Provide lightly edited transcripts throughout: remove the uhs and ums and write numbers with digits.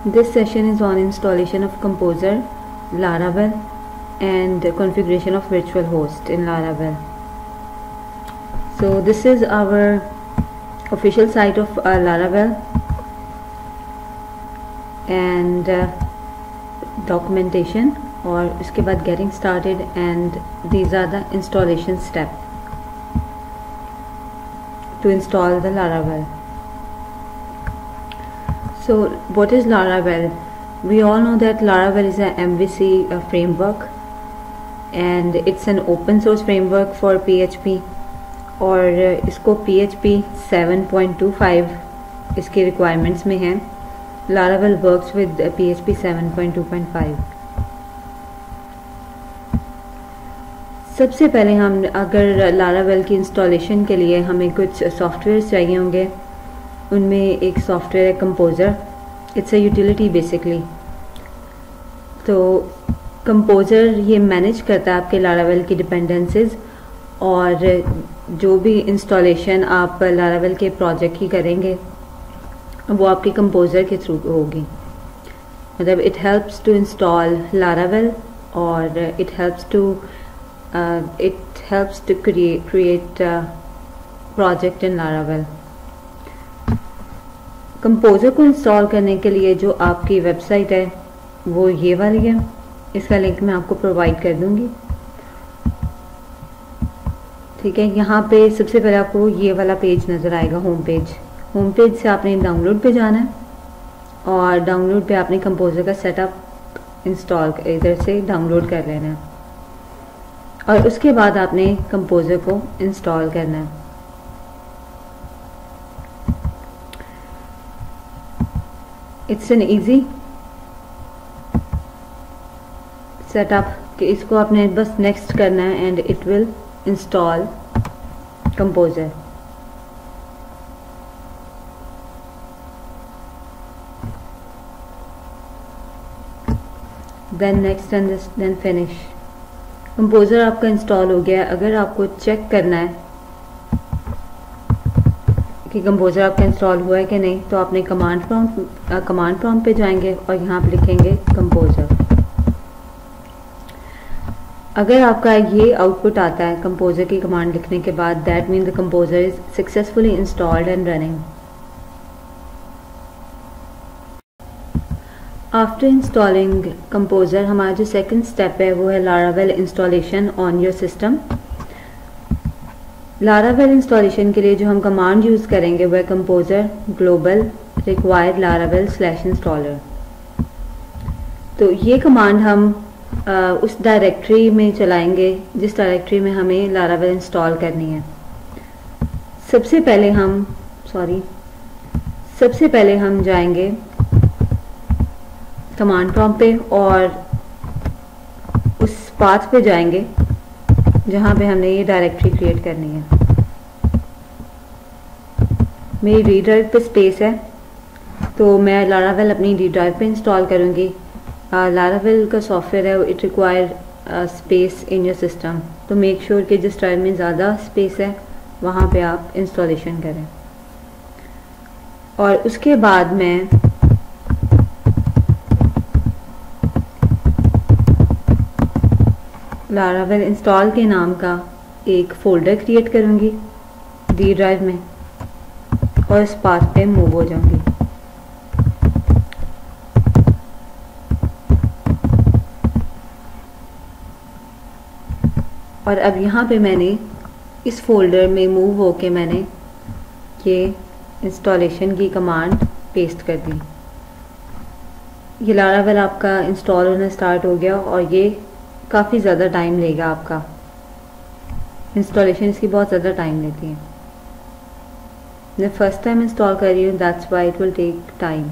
This session is on installation of Composer, Laravel, and configuration of virtual host in Laravel. So this is our official site of Laravel and documentation, और उसके बाद getting started, and these are the installation steps to install the Laravel. So what is Laravel? We all know that Laravel is an MVC framework, and it's an open source framework for PHP, और इसको PHP 7.25 इसके requirements में है. Laravel works with PHP 7.2.5. सबसे पहले हम अगर Laravel की इंस्टॉलेशन के लिए हमें कुछ सॉफ्टवेयर चाहिए होंगे, उनमें एक सॉफ्टवेयर है composer. It's a utility basically. तो कंपोजर ये मैनेज करता है आपके Laravel की डिपेंडेंसीज, और जो भी इंस्टॉलेशन आप Laravel के प्रोजेक्ट की करेंगे वो आपके कंपोजर के थ्रू होगी. मतलब it helps to install Laravel, और it helps to create project in Laravel. Composer को इंस्टॉल करने के लिए जो आपकी वेबसाइट है वो ये वाली है. इसका लिंक मैं आपको प्रोवाइड कर दूंगी. ठीक है, यहाँ पे सबसे पहले आपको ये वाला पेज नज़र आएगा, होम पेज. होम पेज से आपने डाउनलोड पे जाना है, और डाउनलोड पे आपने कंपोजर का सेटअप इंस्टॉल इधर से डाउनलोड कर लेना है, और उसके बाद आपने कंपोजर को इंस्टॉल करना है. इट्स एन इजी सेटअप कि इसको आपने बस नेक्स्ट करना है, and it will install composer. Then next and then finish. Composer आपका इंस्टॉल हो गया. अगर आपको चेक करना है कि कंपोजर आपका इंस्टॉल हुआ है कि नहीं, तो आपने कमांड प्रॉम्प्ट पे जाएंगे और यहाँ पे लिखेंगे कंपोजर. अगर आपका ये आउटपुट आता है कंपोजर की कमांड लिखने के बाद, that mean the composer is successfully installed and running. After installing composer, हमारा जो सेकंड स्टेप है वो है Laravel installation on your system. Laravel installation के लिए जो हम कमांड यूज़ करेंगे वह कंपोजर ग्लोबल रिक्वायर्ड Laravel/installer. तो ये कमांड हम उस डायरेक्टरी में चलाएंगे जिस डायरेक्टरी में हमें Laravel इंस्टॉल करनी है. सबसे पहले हम जाएंगे कमांड प्रॉम्प्ट पे, और उस पाथ पे जाएंगे जहाँ पे हमने ये डायरेक्टरी क्रिएट करनी है. मेरी डी ड्राइव पे स्पेस है, तो मैं Laravel अपनी डी ड्राइव पे इंस्टॉल करूँगी. Laravel का सॉफ्टवेयर है, it require space in your system. तो मेक श्योर कि जिस ड्राइव में ज़्यादा स्पेस है वहाँ पे आप इंस्टॉलेशन करें. और उसके बाद मैं Laravel इंस्टॉल के नाम का एक फोल्डर क्रिएट करूँगी डी ड्राइव में, और इस पाथ पे मूव हो जाऊँगी. और अब यहाँ पे मैंने इस फोल्डर में मूव होके मैंने ये इंस्टॉलेशन की कमांड पेस्ट कर दी. ये Laravel आपका इंस्टॉल होना स्टार्ट हो गया, और ये काफ़ी ज़्यादा टाइम लेगा. आपका इंस्टॉलेशन इसकी बहुत ज़्यादा टाइम लेती है. मैं फर्स्ट टाइम इंस्टॉल कर रही हूँ, that's why it will take time.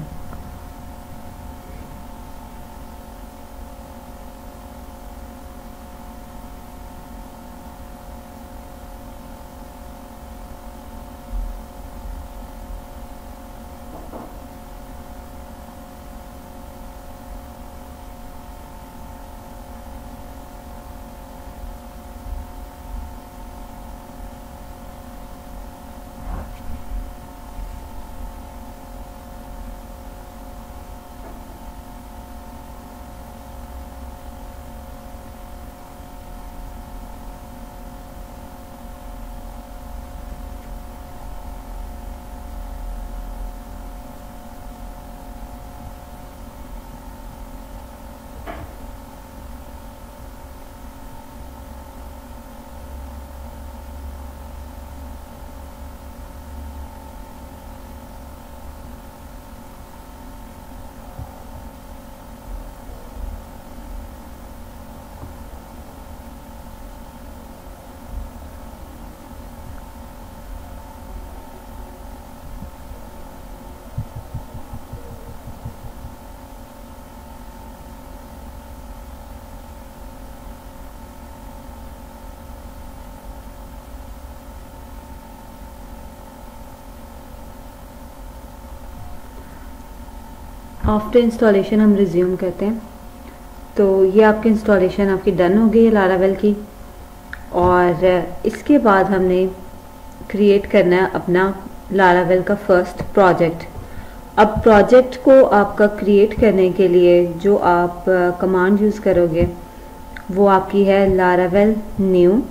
After installation हम रिज्यूम करते हैं। तो ये आपकी इंस्टॉलेशन आपकी डन हो गई है लारावेल की, और इसके बाद हमने क्रिएट करना है अपना लारावेल का फर्स्ट प्रोजेक्ट। अब प्रोजेक्ट को आपका क्रिएट करने के लिए जो आप कमांड यूज़ करोगे वो आपकी है Laravel new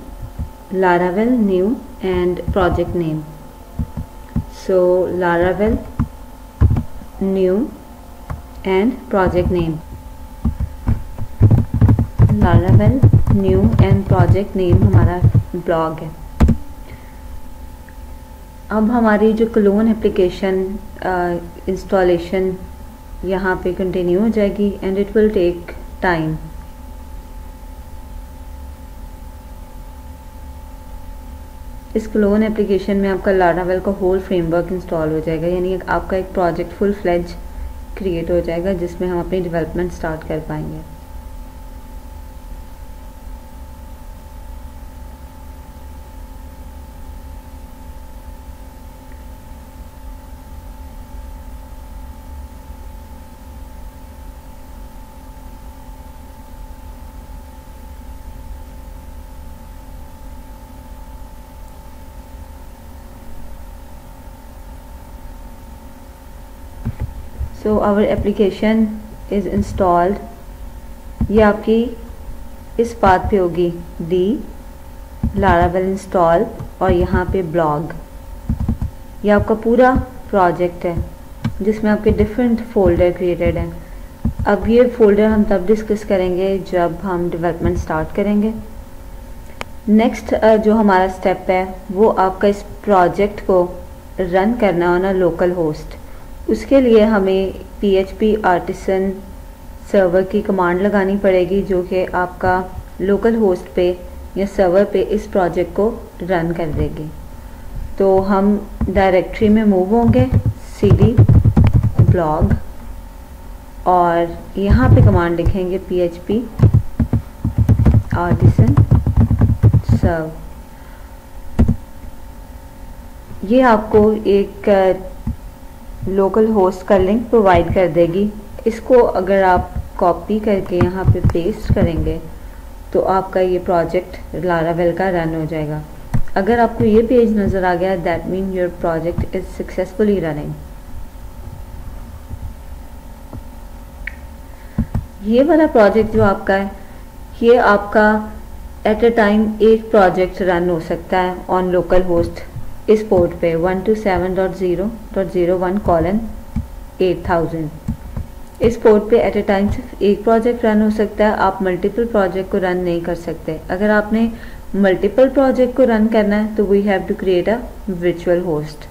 and project name. So Laravel new and project name, Laravel new and project name हमारा ब्लॉग है। अब हमारी जो क्लोन एप्लीकेशन इंस्टॉलेशन यहाँ पे कंटिन्यू हो जाएगी and it will take time. इस क्लोन एप्लीकेशन में आपका लारावेल का होल फ्रेमवर्क इंस्टॉल हो जाएगा, यानी आपका एक प्रोजेक्ट फुल फ्लेज क्रिएट हो जाएगा जिसमें हम अपनी डेवलपमेंट स्टार्ट कर पाएंगे। So our application is installed. ये आपकी इस पाथ पे होगी डी लारावेल इंस्टॉल और यहाँ पे ब्लॉग। ये आपका पूरा प्रोजेक्ट है जिसमें आपके डिफरेंट फोल्डर क्रिएटेड हैं। अब ये फोल्डर हम तब डिस्कस करेंगे जब हम डेवलपमेंट स्टार्ट करेंगे। नेक्स्ट जो हमारा स्टेप है वो आपका इस प्रोजेक्ट को रन करना ऑन अ लोकल होस्ट। उसके लिए हमें PHP आर्टिसन सर्वर की कमांड लगानी पड़ेगी जो कि आपका लोकल होस्ट पे या सर्वर पे इस प्रोजेक्ट को रन कर देगी। तो हम डायरेक्टरी में मूव होंगे cd ब्लॉग और यहाँ पे कमांड लिखेंगे PHP आर्टिसन सर्व। ये आपको एक लोकल होस्ट का लिंक प्रोवाइड कर देगी। इसको अगर आप कॉपी करके यहाँ पे पेस्ट करेंगे तो आपका ये प्रोजेक्ट लारावेल का रन हो जाएगा। अगर आपको ये पेज नज़र आ गया that mean your project is successfully running. ये वाला प्रोजेक्ट जो आपका है ये आपका एट अ टाइम एक प्रोजेक्ट रन हो सकता है ऑन लोकल होस्ट इस पोर्ट पे 127.0.01:8000। इस पोर्ट पे एट ए टाइम सिर्फ एक प्रोजेक्ट रन हो सकता है, आप मल्टीपल प्रोजेक्ट को रन नहीं कर सकते। अगर आपने मल्टीपल प्रोजेक्ट को रन करना है तो we have to create a virtual host.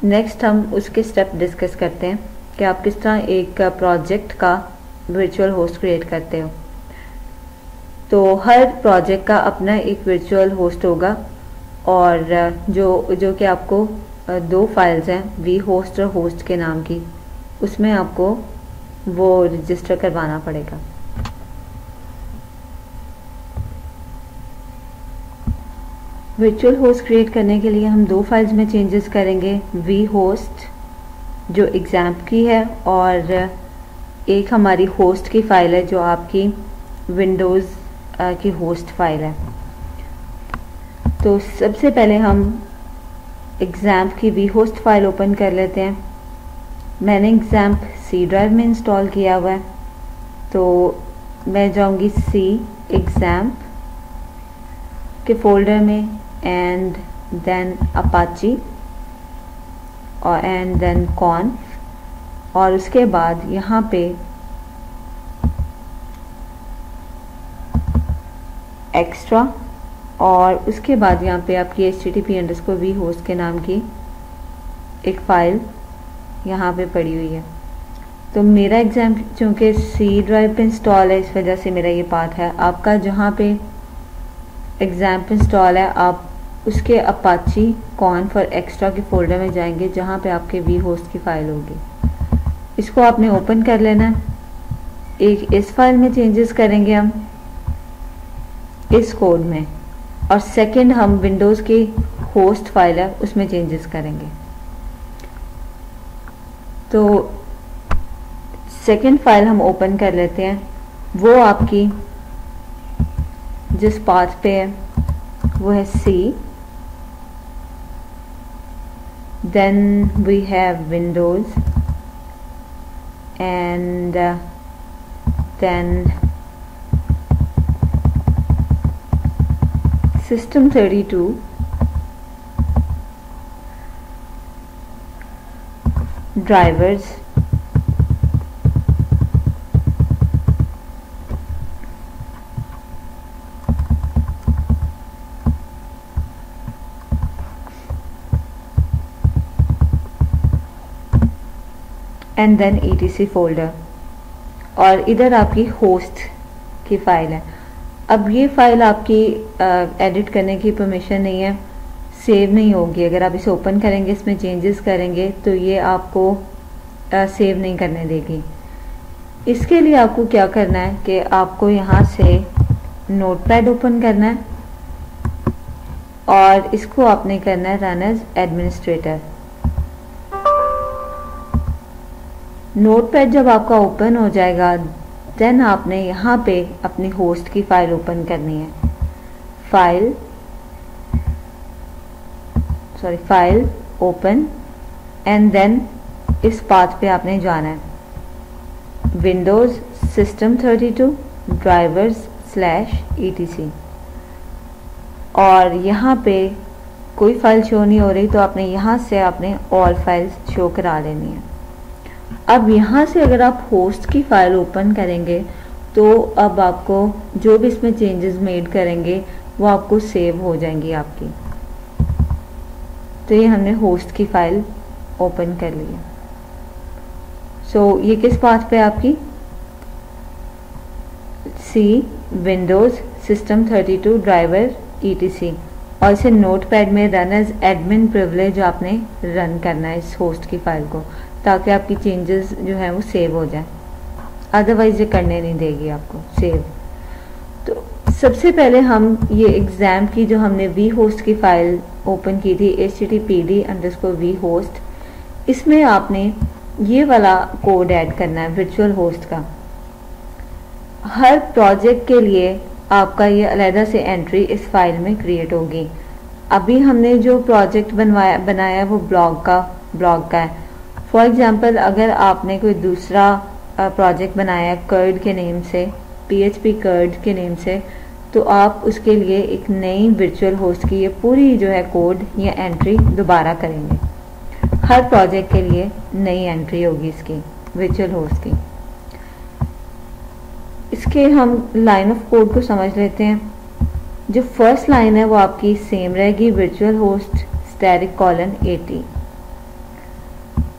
Next हम उसके स्टेप डिस्कस करते हैं कि आप किस तरह एक प्रोजेक्ट का वर्चुअल होस्ट क्रिएट करते हो। तो हर प्रोजेक्ट का अपना एक वर्चुअल होस्ट होगा और जो कि आपको दो फाइल्स हैं वी होस्ट और होस्ट के नाम की, उसमें आपको वो रजिस्टर करवाना पड़ेगा। वर्चुअल होस्ट क्रिएट करने के लिए हम दो फाइल्स में चेंजेस करेंगे, वी होस्ट जो एग्जाम की है और एक हमारी होस्ट की फाइल है जो आपकी विंडोज़ की होस्ट फाइल है। तो सबसे पहले हम एग्जाम की वी होस्ट फाइल ओपन कर लेते हैं। मैंने एग्जाम सी ड्राइव में इंस्टॉल किया हुआ है तो मैं जाऊंगी सी एग्जाम के फोल्डर में एंड देन अपाची और एंड देन कॉन्फ और उसके बाद यहाँ पे एक्स्ट्रा और उसके बाद यहाँ पे आपकी http_v होस्ट के नाम की एक फ़ाइल यहाँ पे पड़ी हुई है। तो मेरा एग्जाम चूँकि सी ड्राइव पे इंस्टॉल है इस वजह से मेरा ये पाथ है। आपका जहाँ पे एग्जाम पे इंस्टॉल है आप उसके अपाची कॉन्फ और एक्स्ट्रा के फोल्डर में जाएंगे जहाँ पे आपके वी होस्ट की फ़ाइल होगी। इसको आपने ओपन कर लेना है। एक इस फाइल में चेंजेस करेंगे हम इस कोड में और सेकंड हम विंडोज़ की होस्ट फाइल है उसमें चेंजेस करेंगे। तो सेकेंड फाइल हम ओपन कर लेते हैं, वो आपकी जिस पाथ पे है वो है C, then we have Windows and then System32, drivers, and then etc folder, और इधर आपकी होस्ट की फाइल है। अब ये फाइल आपकी एडिट करने की परमिशन नहीं है, सेव नहीं होगी। अगर आप इसे ओपन करेंगे, इसमें चेंजेस करेंगे तो ये आपको सेव नहीं करने देगी। इसके लिए आपको क्या करना है कि आपको यहाँ से नोटपैड ओपन करना है और इसको आपने करना है रन एज एडमिनिस्ट्रेटर। नोटपैड जब आपका ओपन हो जाएगा, देन आपने यहाँ पे अपनी होस्ट की फाइल ओपन करनी है। फाइल ओपन एंड देन इस पाथ पे आपने जाना है, विंडोज System32 drivers/etc, और यहाँ पे कोई फाइल शो नहीं हो रही तो आपने यहाँ से आपने ऑल फाइल्स शो करा लेनी है। अब यहाँ से अगर आप होस्ट की फाइल ओपन करेंगे तो अब आपको जो भी इसमें चेंजेस मेड करेंगे वो आपको सेव हो जाएंगी आपकी। तो ये हमने होस्ट की फाइल ओपन कर ली है। सो ये किस पाथ पे आपकी C, Windows System32 driver etc, और इसे नोटपैड में रन एज एडमिन प्रिविलेज आपने रन करना है इस होस्ट की फाइल को, ताकि आपकी चेंजेस जो है वो सेव हो जाए, अदरवाइज ये करने नहीं देगी आपको सेव। तो सबसे पहले हम ये एग्जाम की जो हमने वी होस्ट की फाइल ओपन की थी httpd_vhost, इसमें आपने ये वाला कोड ऐड करना है वर्चुअल होस्ट का। हर प्रोजेक्ट के लिए आपका ये अलहदा से एंट्री इस फाइल में क्रिएट होगी। अभी हमने जो प्रोजेक्ट बनाया वो ब्लॉग का है। फॉर एग्जांपल अगर आपने कोई दूसरा प्रोजेक्ट बनाया कर्ड के नेम से, PHP कर्ड के नेम से, तो आप उसके लिए एक नई वर्चुअल होस्ट की ये पूरी जो है कोड या एंट्री दोबारा करेंगे। हर प्रोजेक्ट के लिए नई एंट्री होगी इसकी वर्चुअल होस्ट की। इसके हम लाइन ऑफ कोड को समझ लेते हैं। जो फर्स्ट लाइन है वो आपकी सेम रहेगी, वर्चुअल होस्ट *80।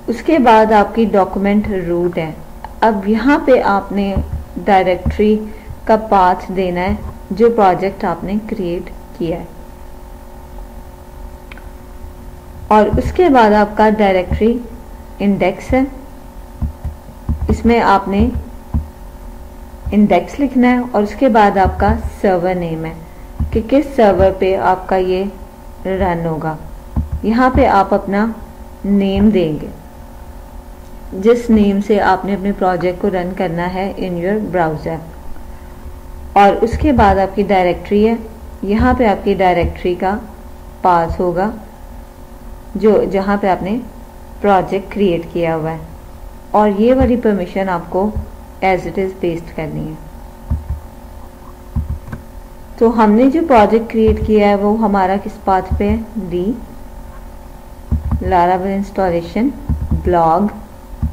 उसके बाद आपकी डॉक्यूमेंट रूट है। अब यहाँ पे आपने डायरेक्टरी का पाथ देना है जो प्रोजेक्ट आपने क्रिएट किया है, और उसके बाद आपका डायरेक्टरी इंडेक्स है। इसमें आपने इंडेक्स लिखना है, और उसके बाद आपका सर्वर नेम है कि किस सर्वर पे आपका ये रन होगा। यहाँ पे आप अपना नेम देंगे जिस नेम से आपने अपने प्रोजेक्ट को रन करना है इन योर ब्राउज़र, और उसके बाद आपकी डायरेक्टरी है। यहाँ पे आपकी डायरेक्टरी का पाथ होगा जहाँ पे आपने प्रोजेक्ट क्रिएट किया हुआ है, और ये वाली परमिशन आपको एज इट इज पेस्ट करनी है। तो हमने जो प्रोजेक्ट क्रिएट किया है वो हमारा किस पाथ पे है, D, लारावेल इंस्टॉलेशन, ब्लॉग,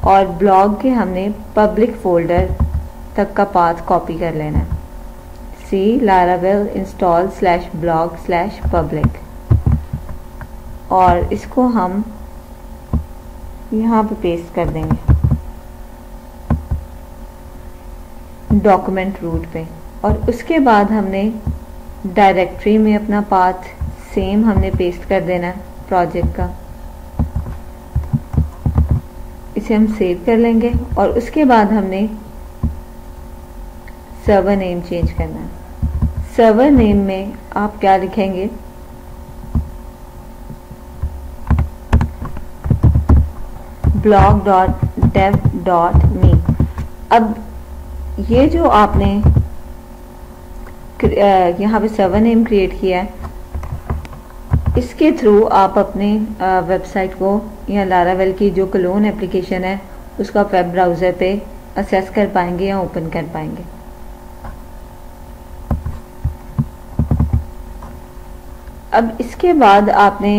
और ब्लॉग के हमने पब्लिक फोल्डर तक का पाथ कॉपी कर लेना है, C laravel install /blog/public, और इसको हम यहाँ पे पेस्ट कर देंगे डॉक्यूमेंट रूट पे। और उसके बाद हमने डायरेक्टरी में अपना पाथ सेम हमने पेस्ट कर देना है प्रोजेक्ट का। इसे हम सेव कर लेंगे, और उसके बाद हमने सर्वर नेम चेंज करना है। सर्वर नेम में आप क्या लिखेंगे, blog.dev.me, अब ये जो आपने यहाँ पे सर्वर नेम क्रिएट किया है, इसके थ्रू आप अपने वेबसाइट को या लारावेल की जो क्लोन एप्लीकेशन है उसका वेब ब्राउज़र पे एक्सेस कर पाएंगे या ओपन कर पाएंगे। अब इसके बाद आपने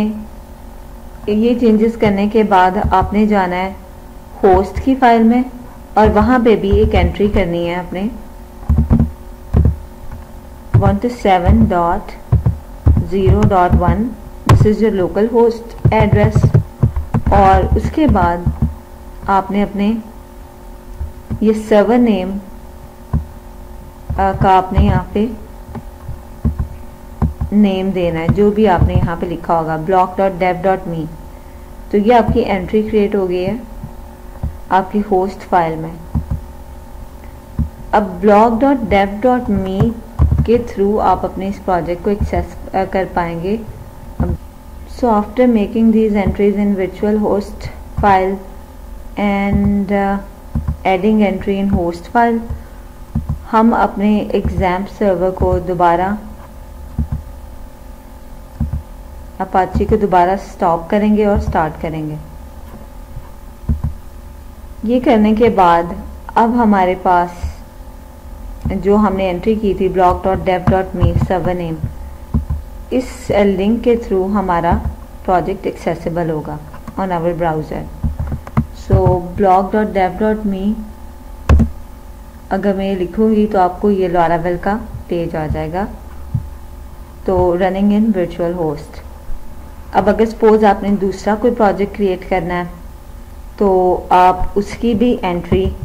ये चेंजेस करने के बाद आपने जाना है होस्ट की फाइल में और वहाँ पे भी एक एंट्री करनी है आपने 127.0.1, this is your local host address. और उसके बाद आपने अपने ये सर्वर नेम का आपने यहाँ पे नेम देना है, जो भी आपने यहाँ पे लिखा होगा block.dev.me। तो ये आपकी एंट्री क्रिएट हो गई है आपकी होस्ट फाइल में। अब block.dev.me के थ्रू आप अपने इस प्रोजेक्ट को एक्सेस कर पाएंगे। So after making these entries in virtual host file and adding entry in host file, हम अपने एग्जाम सर्वर को दोबारा अपाची को दोबारा स्टॉप करेंगे और स्टार्ट करेंगे। ये करने के बाद अब हमारे पास जो हमने एंट्री की थी block.dev.me सर्वर नेम, इस लिंक के थ्रू हमारा प्रोजेक्ट एक्सेसिबल होगा on our browser. So block.dev.me अगर मैं लिखूंगी तो आपको ये लारावेल का पेज आ जाएगा। तो रनिंग इन वर्चुअल होस्ट। अब अगर सपोज आपने दूसरा कोई प्रोजेक्ट क्रिएट करना है तो आप उसकी भी एंट्री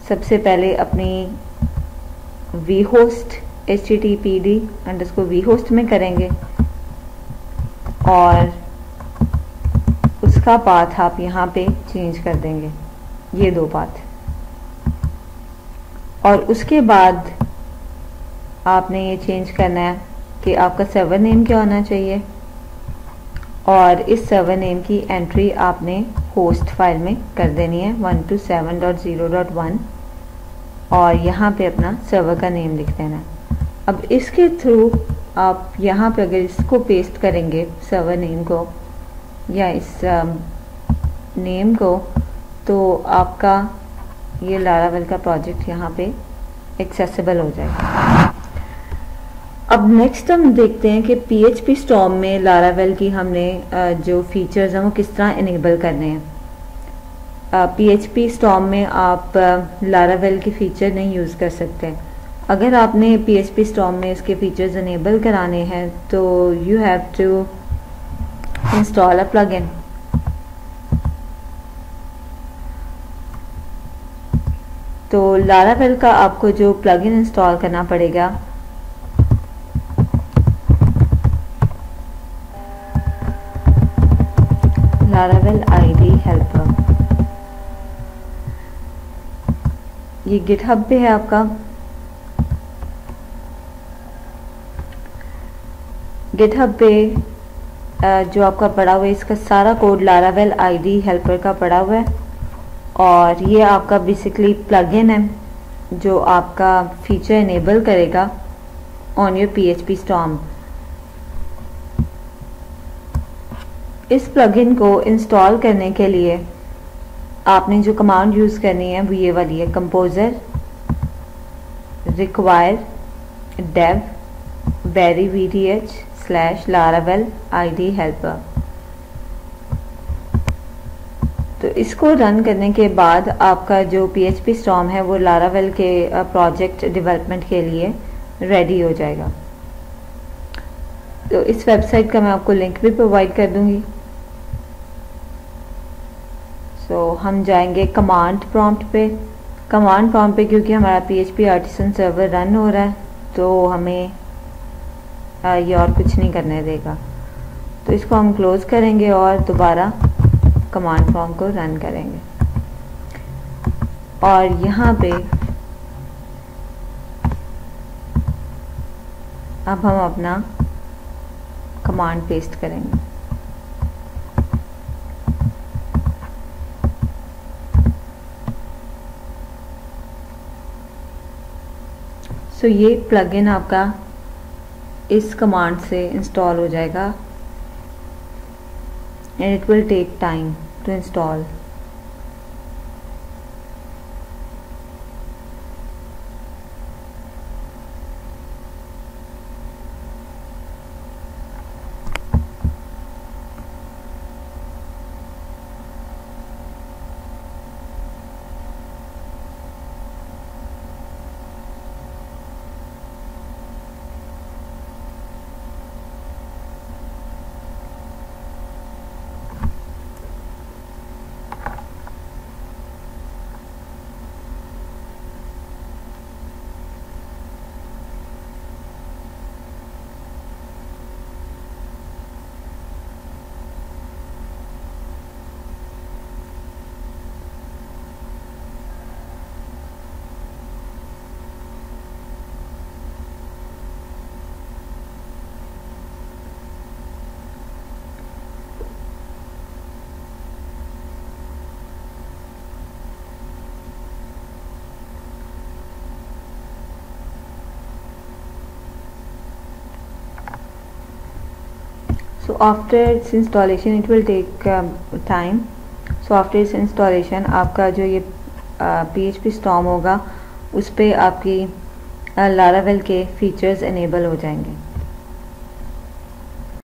सबसे पहले अपनी vhost httpd_vhost में करेंगे और उसका पाथ आप यहाँ पे चेंज कर देंगे, ये दो पाथ। और उसके बाद आपने ये चेंज करना है कि आपका सर्वर नेम क्या होना चाहिए और इस सर्वर नेम की एंट्री आपने होस्ट फाइल में कर देनी है 127.0.1 और यहाँ पे अपना सर्वर का नेम लिख देना है। अब इसके थ्रू आप यहाँ पे अगर इसको पेस्ट करेंगे सर्वर नेम को या इस नेम को, तो आपका ये लारावेल का प्रोजेक्ट यहाँ पे एक्सेसिबल हो जाएगा। अब नेक्स्ट हम देखते हैं कि PHP स्टॉर्म में लारावेल की हमने जो फीचर्स हैं वो किस तरह इनेबल करने हैं। PHP स्टॉर्म में आप लारावेल के फीचर नहीं यूज़ कर सकते। अगर आपने PHP स्टॉर्म में इसके फीचर्स इनेबल कराने हैं तो you have to install a plugin. तो लारावेल का आपको जो प्लगइन इंस्टॉल करना पड़ेगा लारावेल आईडी हेल्पर, ये गिटहब पे है आपका। गिटहब पे जो आपका पड़ा हुआ है इसका सारा कोड लारावेल आईडी हेल्पर का पड़ा हुआ है और ये आपका बेसिकली प्लगइन है जो आपका फीचर इनेबल करेगा ऑन योर PHP स्टॉर्म। इस प्लगइन को इंस्टॉल करने के लिए आपने जो कमांड यूज़ करनी है वो ये वाली है, composer require dev /laravel id helper। तो इसको रन करने के बाद आपका जो PHP स्टॉर्म है वो लारावेल के प्रोजेक्ट डेवलपमेंट के लिए रेडी हो जाएगा। तो इस वेबसाइट का मैं आपको लिंक भी प्रोवाइड कर दूंगी। सो हम जाएंगे कमांड प्रॉम्प्ट पे। कमांड प्रॉम्प्ट पे क्योंकि हमारा PHP आर्टिसन सर्वर रन हो रहा है तो हमें ये और कुछ नहीं करने देगा। तो इसको हम क्लोज करेंगे और दोबारा कमांड प्रॉम्प्ट को रन करेंगे और यहाँ पे अब हम अपना कमांड पेस्ट करेंगे। सो ये प्लगइन आपका इस कमांड से इंस्टॉल हो जाएगा and it will take time to install. So after its installation it will take time. So after its installation आपका जो ये PHP Storm होगा उस पर आपकी Laravel के फीचर्स इनेबल हो जाएंगे.